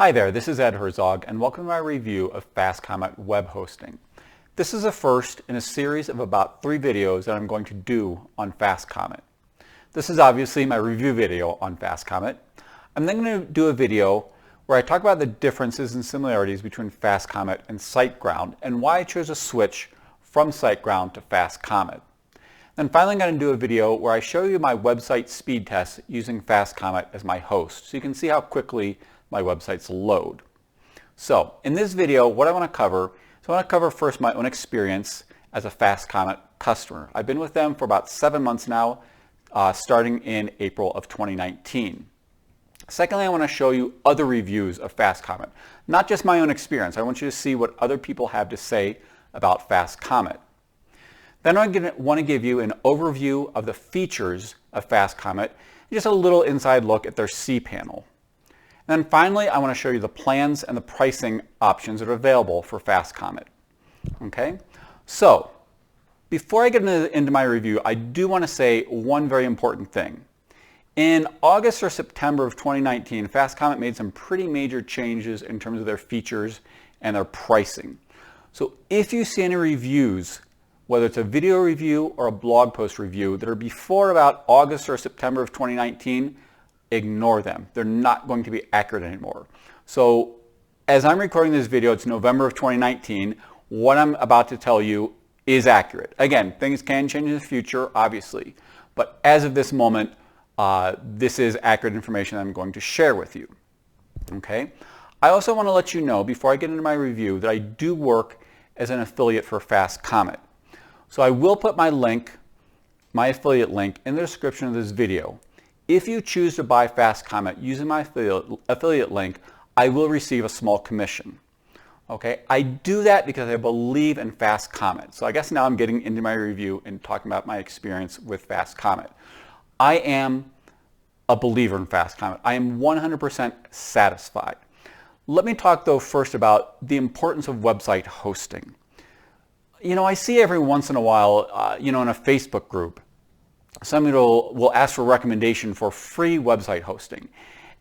Hi there, this is Ed Herzog, and welcome to my review of FastComet web hosting. This is the first in a series of about 3 videos that I'm going to do on FastComet. This is obviously my review video on FastComet. I'm then going to do a video where I talk about the differences and similarities between FastComet and SiteGround and why I chose to switch from SiteGround to FastComet. Then finally I'm going to do a video where I show you my website speed test using FastComet as my host, so you can see how quickly my websites load. So in this video, what I want to cover is I want to cover first my own experience as a FastComet customer. I've been with them for about 7 months now, starting in April of 2019. Secondly, I want to show you other reviews of FastComet, not just my own experience. I want you to see what other people have to say about FastComet. Then I want to give you an overview of the features of FastComet, just a little inside look at their cPanel. And then finally, I want to show you the plans and the pricing options that are available for FastComet. Okay, so before I get into my review, I do want to say one very important thing. In August or September of 2019, FastComet made some pretty major changes in terms of their features and their pricing. So if you see any reviews, whether it's a video review or a blog post review that are before about August or September of 2019, ignore them. They're not going to be accurate anymore. So as I'm recording this video, it's November of 2019. What I'm about to tell you is accurate. Again, things can change in the future, obviously. But as of this moment, this is accurate information I'm going to share with you. Okay? I also want to let you know, before I get into my review, that I do work as an affiliate for FastComet. So I will put my link, my affiliate link, in the description of this video. If you choose to buy FastComet using my affiliate link, I will receive a small commission. Okay, I do that because I believe in FastComet. So I guess now I'm getting into my review and talking about my experience with FastComet. I am a believer in FastComet. I am 100% satisfied. Let me talk though first about the importance of website hosting. You know, I see every once in a while, in a Facebook group, somebody will ask for a recommendation for free website hosting.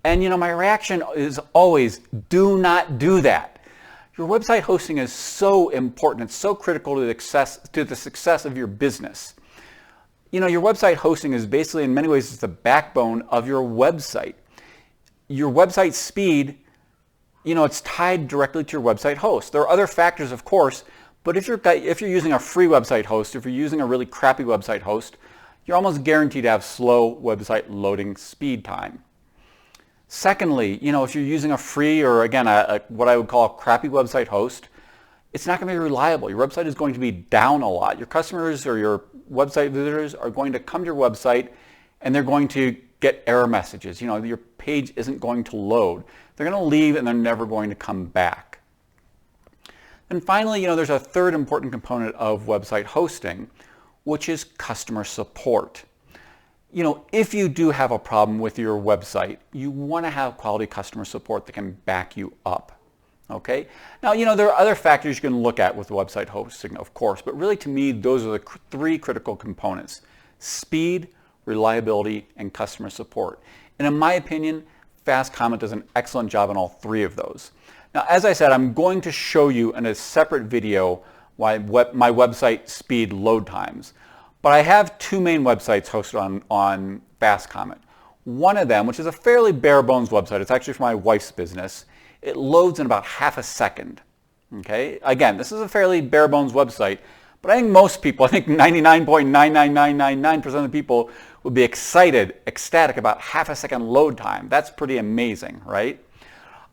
And my reaction is always, do not do that. Your website hosting is so important. It's so critical to the success of your business. Your website hosting is basically, in many ways, it's the backbone of your website. Your website speed, it's tied directly to your website host. There are other factors, of course, but if you're using a free website host, if you're using a really crappy website host, you're almost guaranteed to have slow website loading speed time. Secondly, if you're using a free or, again, what I would call a crappy website host, it's not going to be reliable. Your website is going to be down a lot. Your customers or your website visitors are going to come to your website and they're going to get error messages. Your page isn't going to load. They're going to leave and they're never going to come back. And finally, there's a third important component of website hosting, which is customer support. If you do have a problem with your website, you want to have quality customer support that can back you up. Okay? Now, there are other factors you can look at with website hosting, of course, but really to me, those are the 3 critical components: speed, reliability, and customer support. And in my opinion, FastComet does an excellent job on all 3 of those. Now, as I said, I'm going to show you in a separate video my website speed load times. But I have 2 main websites hosted on FastComet. One of them, which is a fairly bare bones website, it's actually for my wife's business, it loads in about half a second. Okay? Again, this is a fairly bare bones website, but I think most people, I think 99.99999% of the people would be ecstatic about half a second load time. That's pretty amazing, right?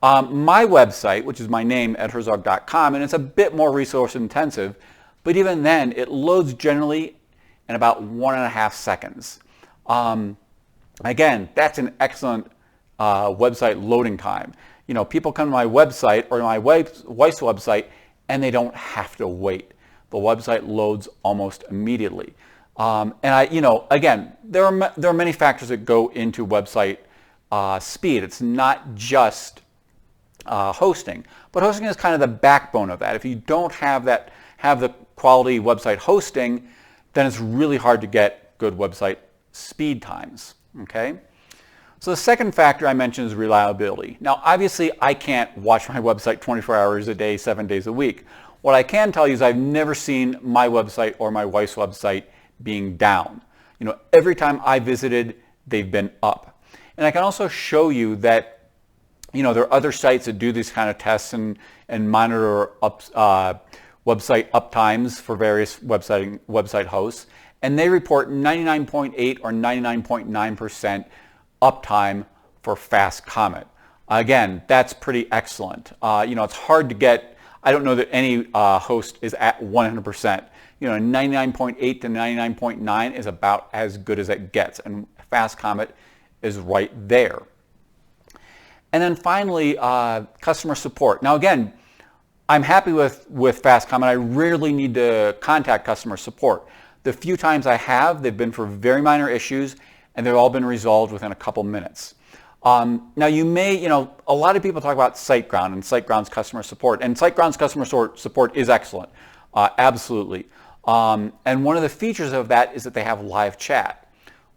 My website, which is my name, edherzog.com, and it's a bit more resource intensive, but even then, it loads generally in about 1.5 seconds. Again, that's an excellent website loading time. People come to my website or my wife's website, and they don't have to wait. The website loads almost immediately. And again, there are many factors that go into website speed. It's not just hosting, but hosting is kind of the backbone of that. If you don't have the quality website hosting, then it's really hard to get good website speed times. Okay, So the second factor I mentioned is reliability. Now, obviously, I can't watch my website 24 hours a day, 7 days a week. What I can tell you is I've never seen my website or my wife's website being down. Every time I visited, they've been up. And I can also show you that, there are other sites that do these kind of tests and monitor website uptimes for various website hosts, and they report 99.8 or 99.9% uptime for FastComet. Again, that's pretty excellent. It's hard to get. I don't know that any host is at 100%. 99.8 to 99.9 is about as good as it gets, and FastComet is right there. And then finally, customer support. Now again, I'm happy with FastComet. I rarely need to contact customer support. The few times I have, they've been for very minor issues, and they've all been resolved within a couple minutes. Now you may, a lot of people talk about SiteGround and SiteGround's customer support, and SiteGround's customer support is excellent, absolutely. And one of the features of that is that they have live chat.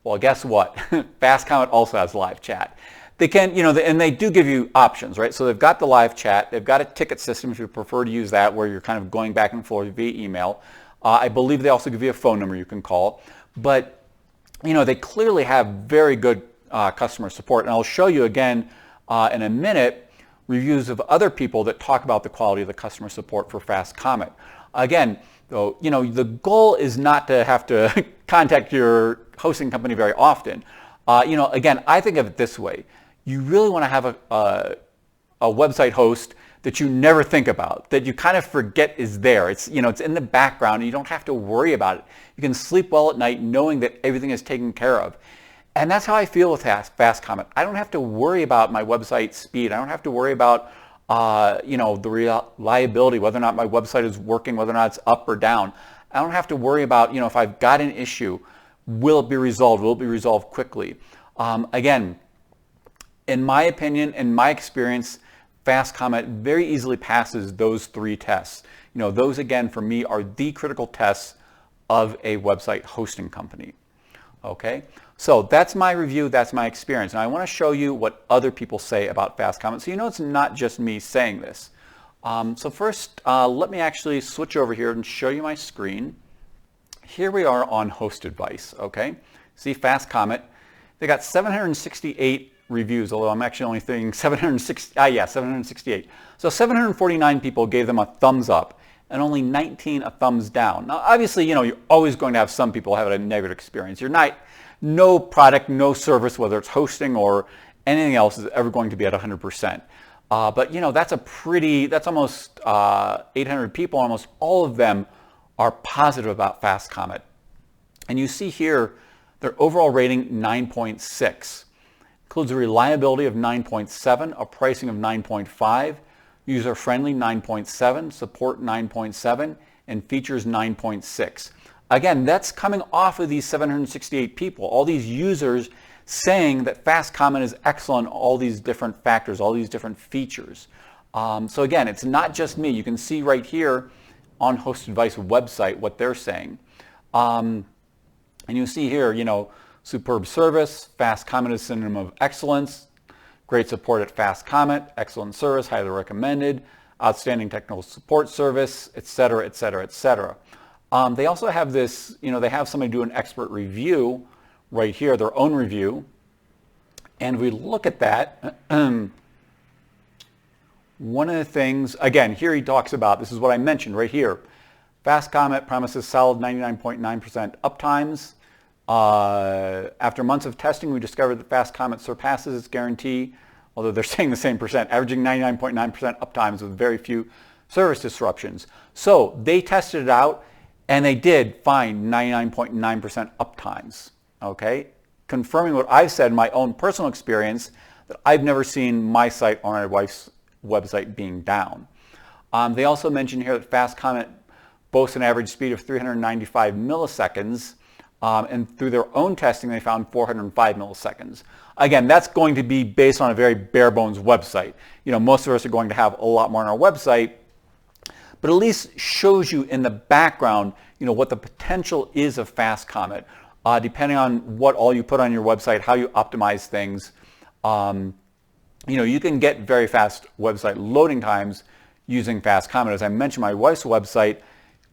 Well, guess what? FastComet also has live chat. They can, and they do give you options, right? So they've got the live chat, they've got a ticket system if you prefer to use that, where you're kind of going back and forth via email. I believe they also give you a phone number you can call, but they clearly have very good customer support. And I'll show you again in a minute reviews of other people that talk about the quality of the customer support for FastComet. Again, though, the goal is not to have to contact your hosting company very often. Again, I think of it this way. You really want to have a website host that you never think about, that you kind of forget is there. It's, it's in the background and you don't have to worry about it. You can sleep well at night knowing that everything is taken care of. And that's how I feel with FastComet. I don't have to worry about my website speed. I don't have to worry about the reliability, whether or not my website is working, whether or not it's up or down. I don't have to worry about, if I've got an issue, will it be resolved? Will it be resolved quickly? Again, in my opinion, in my experience, FastComet very easily passes those three tests. Those again for me are the critical tests of a website hosting company. Okay, so that's my review, that's my experience. And I want to show you what other people say about FastComet, so it's not just me saying this. So first, let me actually switch over here and show you my screen. Here we are on Host Advice, okay? See FastComet, they got 768 reviews, although I'm actually only thinking 768. So 749 people gave them a thumbs up and only 19 a thumbs down. Now obviously, you're always going to have some people have a negative experience. No product, no service, whether it's hosting or anything else, is ever going to be at 100%. But that's almost 800 people, almost all of them are positive about FastComet. And you see here, their overall rating 9.6. Includes a reliability of 9.7, a pricing of 9.5, user-friendly 9.7, support 9.7, and features 9.6. Again, that's coming off of these 768 people, all these users saying that FastComet is excellent in all these different factors, all these different features. So again, it's not just me. You can see right here on Host Advice website what they're saying. And you see here, superb service, FastComet is synonym of excellence, great support at FastComet, excellent service, highly recommended, outstanding technical support service, etc., etc., etc. They also have this, they have somebody do an expert review right here, their own review, and we look at that. One of the things, again, here he talks about, this is what I mentioned right here, FastComet promises solid 99.9% uptimes. After months of testing, we discovered that FastComet surpasses its guarantee, although they're saying the same percent, averaging 99.9% uptimes with very few service disruptions. So they tested it out, and they did find 99.9% uptimes, okay? Confirming what I've said in my own personal experience, that I've never seen my site or my wife's website being down. They also mentioned here that FastComet boasts an average speed of 395 milliseconds, and through their own testing, they found 405 milliseconds. Again, that's going to be based on a very bare bones website. Most of us are going to have a lot more on our website, but at least shows you in the background, what the potential is of FastComet, depending on what all you put on your website, how you optimize things. You can get very fast website loading times using FastComet. As I mentioned, my wife's website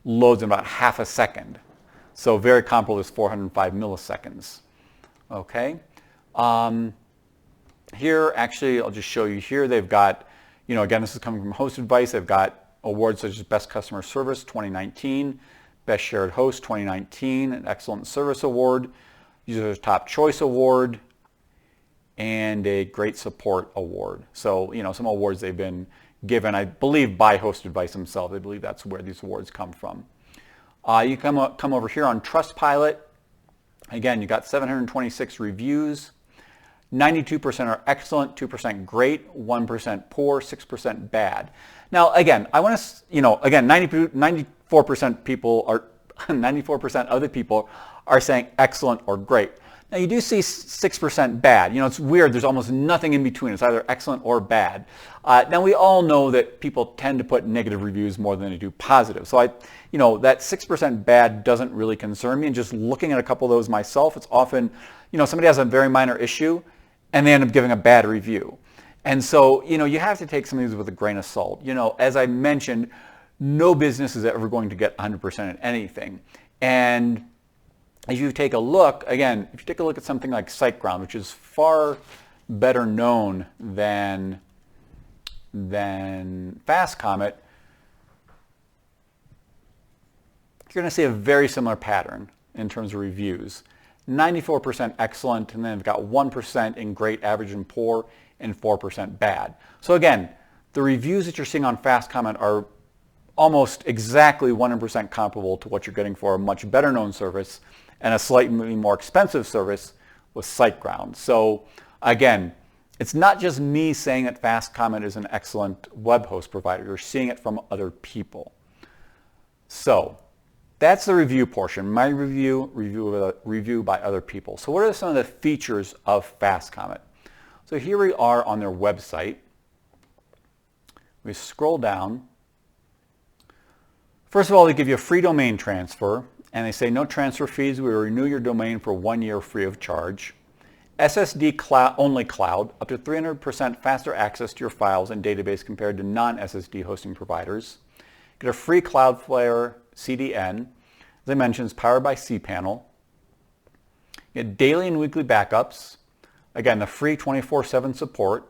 loads in about half a second. So very comparable is 405 milliseconds. Okay. Here, actually, I'll just show you here. They've got, again, this is coming from Host Advice. They've got awards such as Best Customer Service 2019, Best Shared Host 2019, an Excellent Service Award, User's Top Choice Award, and a Great Support Award. So, some awards they've been given, I believe, by Host Advice themselves. I believe that's where these awards come from. You come over here on Trustpilot. Again, you got 726 reviews. 92% are excellent, 2% great, 1% poor, 6% bad. Now, again, I want to, again, 94% people are, 94% of the people are saying excellent or great. Now, you do see 6% bad. It's weird. There's almost nothing in between. It's either excellent or bad. Now, we all know that people tend to put negative reviews more than they do positive. So, that 6% bad doesn't really concern me. And just looking at a couple of those myself, it's often, somebody has a very minor issue and they end up giving a bad review. And so, you have to take some of these with a grain of salt. As I mentioned, no business is ever going to get 100% in anything. And if you take a look, again, if you take a look at something like SiteGround, which is far better known than FastComet, you're going to see a very similar pattern in terms of reviews. 94% excellent, and then they've got 1% in great, average, and poor, and 4% bad. So again, the reviews that you're seeing on FastComet are almost exactly 100% comparable to what you're getting for a much better known service and a slightly more expensive service with SiteGround. So again, it's not just me saying that FastComet is an excellent web host provider. You're seeing it from other people. So that's the review portion, my review by other people. So what are some of the features of FastComet? So here we are on their website. We scroll down. First of all, they give you a free domain transfer, and they say no transfer fees. We will renew your domain for 1 year free of charge. SSD only cloud, up to 300% faster access to your files and database compared to non-SSD hosting providers. Get a free Cloudflare CDN. As I mentioned, it's powered by cPanel. Get daily and weekly backups. Again, the free 24/7 support.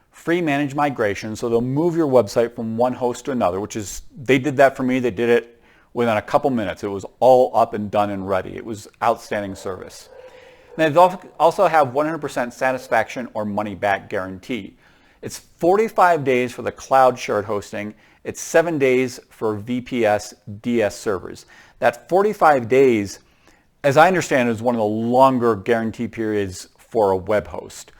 Free managed migration, so they'll move your website from one host to another, which is, they did that for me. They did it within a couple minutes. It was all up and done and ready. It was outstanding service. And they also have 100% satisfaction or money back guarantee. It's 45 days for the cloud shared hosting. It's 7 days for VPS DS servers. That 45 days, as I understand, is one of the longer guarantee periods for a web host.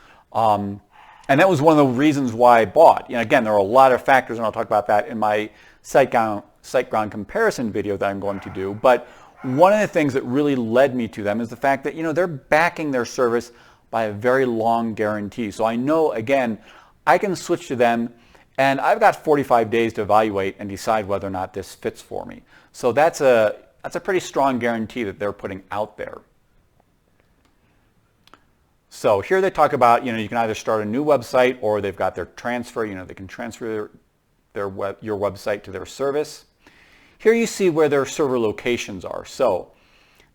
And that was one of the reasons why I bought. Again, there are a lot of factors, and I'll talk about that in my SiteGround comparison video that I'm going to do. But one of the things that really led me to them is the fact that, they're backing their service by a very long guarantee. So I know, again, I can switch to them, and I've got 45 days to evaluate and decide whether or not this fits for me. So that's a pretty strong guarantee that they're putting out there. So here they talk about, you can either start a new website or they've got their transfer, they can transfer your website to their service. Here you see where their server locations are. So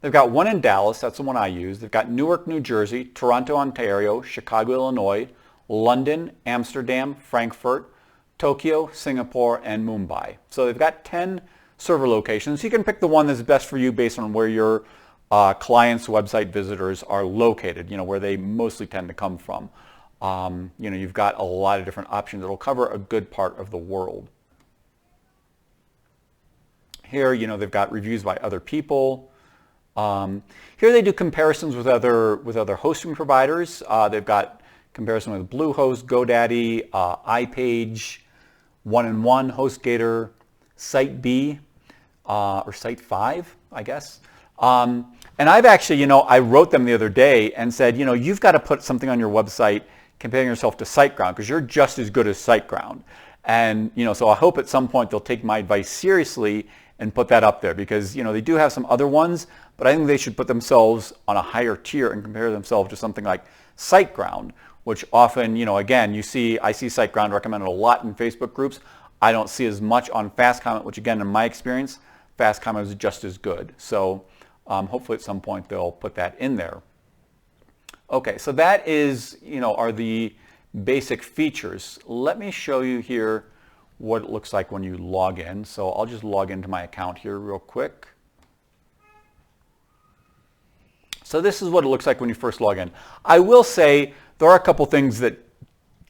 they've got one in Dallas, that's the one I use. They've got Newark, New Jersey, Toronto, Ontario, Chicago, Illinois, London, Amsterdam, Frankfurt, Tokyo, Singapore, and Mumbai. So they've got 10 server locations. You can pick the one that's best for you based on where your clients' website visitors are located, where they mostly tend to come from. You've got a lot of different options that will cover a good part of the world. Here, they've got reviews by other people. Here they do comparisons with other hosting providers. They've got comparison with Bluehost, GoDaddy, iPage, 1&1, HostGator, Site or Site 5, I guess. And I've actually, I wrote them the other day and said, you've got to put something on your website comparing yourself to SiteGround because you're just as good as SiteGround. And, so I hope at some point they'll take my advice seriously and put that up there because, they do have some other ones, but I think they should put themselves on a higher tier and compare themselves to something like SiteGround, which often, again, I see SiteGround recommended a lot in Facebook groups. I don't see as much on FastComet, which again, in my experience, FastComet is just as good. So hopefully at some point they'll put that in there. Okay, so that is, are the basic features. Let me show you here what it looks like when you log in. So I'll just log into my account here real quick. So this is what it looks like when you first log in. I will say there are a couple things that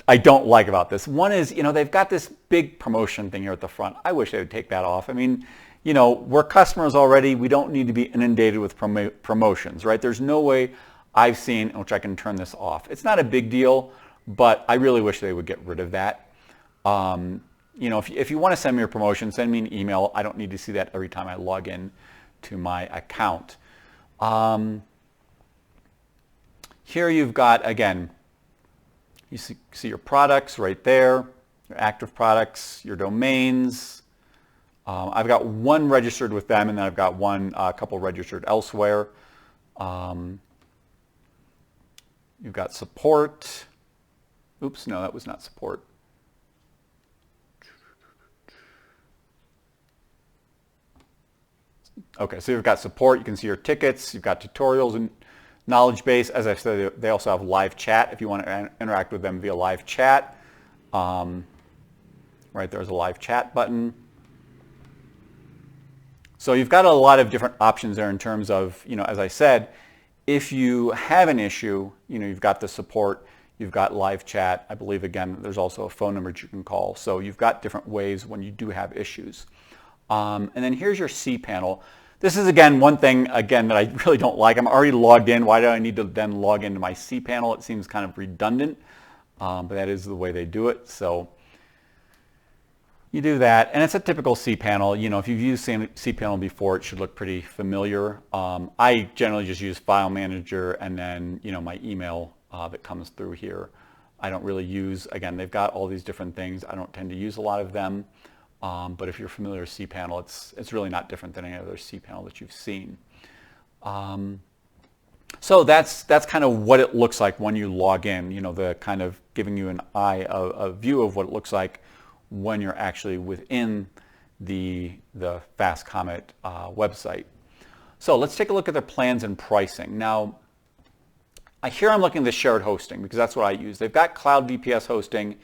I don't like about this. One is, they've got this big promotion thing here at the front. I wish they would take that off. I mean, we're customers already. We don't need to be inundated with promotions, right? There's no way I've seen in which I can turn this off. It's not a big deal, but I really wish they would get rid of that. If you want to send me a promotion, send me an email. I don't need to see that every time I log in to my account. Here you've got, again, you see your products right there, your active products, your domains. I've got one registered with them, and then I've got a couple registered elsewhere. You've got support. Oops, no, that was not support. Okay, so you've got support. You can see your tickets. You've got tutorials and knowledge base. As I said, they also have live chat if you want to interact with them via live chat. Right there's a live chat button. So you've got a lot of different options there in terms of, as I said, if you have an issue, you've got the support, you've got live chat. I believe, again, there's also a phone number that you can call. So you've got different ways when you do have issues. And then here's your cPanel. This is, again, one thing, again, that I really don't like. I'm already logged in. Why do I need to then log into my cPanel? It seems kind of redundant, but that is the way they do it. So you do that, and it's a typical cPanel. If you've used cPanel before, it should look pretty familiar. I generally just use File Manager and then, my email that comes through here. I don't really use, again, they've got all these different things. I don't tend to use a lot of them. But if you're familiar with cPanel, it's really not different than any other cPanel that you've seen. So that's kind of what it looks like when you log in, the kind of giving you a view of what it looks like when you're actually within the FastComet website. So let's take a look at their plans and pricing. Now, here I'm looking at the shared hosting because that's what I use. They've got cloud VPS hosting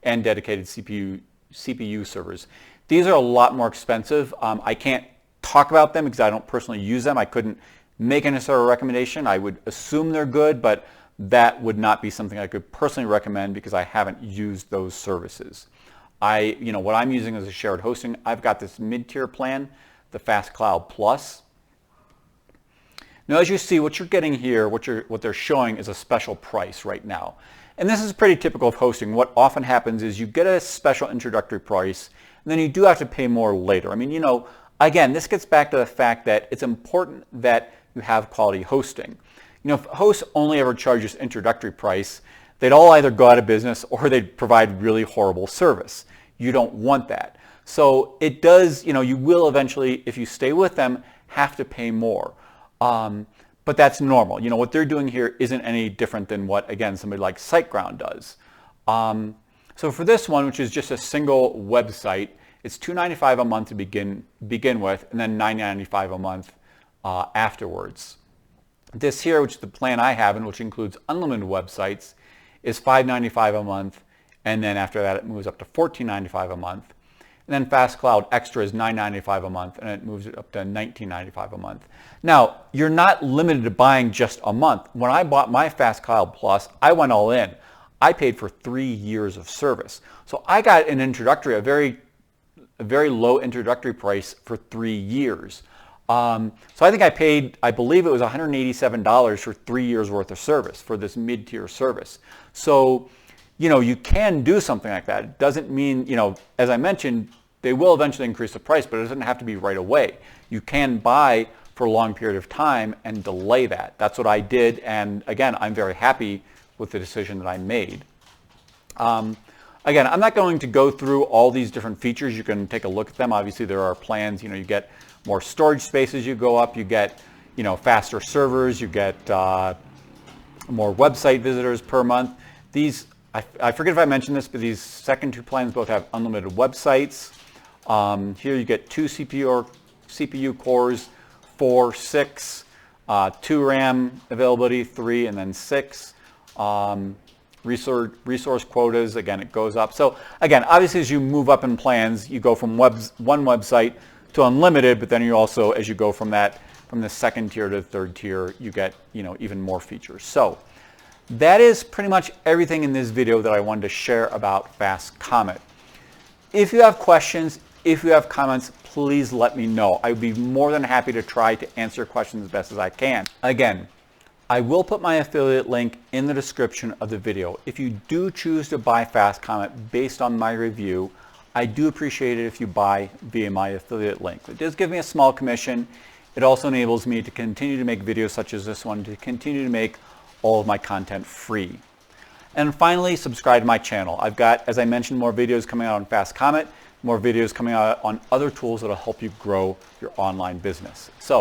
and dedicated CPU servers. These are a lot more expensive. I can't talk about them because I don't personally use them. I couldn't make a necessary recommendation. I would assume they're good, but that would not be something I could personally recommend because I haven't used those services. What I'm using as a shared hosting, I've got this mid-tier plan, the FastCloud Plus. Now, as you see, what you're getting here, what they're showing is a special price right now. And this is pretty typical of hosting. What often happens is you get a special introductory price, and then you do have to pay more later. I mean, again, this gets back to the fact that it's important that you have quality hosting. If hosts only ever charge this introductory price, they'd all either go out of business or they'd provide really horrible service. You don't want that. So it does, you will eventually, if you stay with them, have to pay more. But that's normal. What they're doing here isn't any different than what, again, somebody like SiteGround does. So for this one, which is just a single website, it's $295 a month to begin with, and then $995 a month afterwards. This here, which is the plan I have, and which includes unlimited websites, is $595 a month, and then after that it moves up to $1495 a month. And then FastCloud Extra is $995 a month, and it moves it up to $1995 a month. Now, you're not limited to buying just a month. When I bought my FastCloud Plus, I went all in. I paid for 3 years of service. So I got an introductory, a very low introductory price for 3 years. So I think I paid, I believe it was $187 for 3 years worth of service for this mid-tier service. So, you can do something like that. It doesn't mean, as I mentioned, they will eventually increase the price, but it doesn't have to be right away. You can buy for a long period of time and delay that. That's what I did, and again, I'm very happy with the decision that I made. Again, I'm not going to go through all these different features. You can take a look at them. Obviously, there are plans. You get more storage space as you go up. You get, faster servers. You get more website visitors per month. These, I forget if I mentioned this, but these second two plans both have unlimited websites. Here you get 2 CPU cores, 4, 6, 2 RAM availability, 3, and then 6. Resource quotas, again, it goes up. So again, obviously as you move up in plans, you go from one website to unlimited, but then you also, as you go from the second tier to the third tier, you get, even more features. So that is pretty much everything in this video that I wanted to share about FastComet. If you have questions, if you have comments, please let me know. I would be more than happy to try to answer questions as best as I can. Again, I will put my affiliate link in the description of the video. If you do choose to buy FastComet based on my review, I do appreciate it if you buy via my affiliate link. It does give me a small commission. It also enables me to continue to make videos such as this one, to continue to make all of my content free. And finally, subscribe to my channel. I've got, as I mentioned, more videos coming out on FastComet, more videos coming out on other tools that will help you grow your online business. So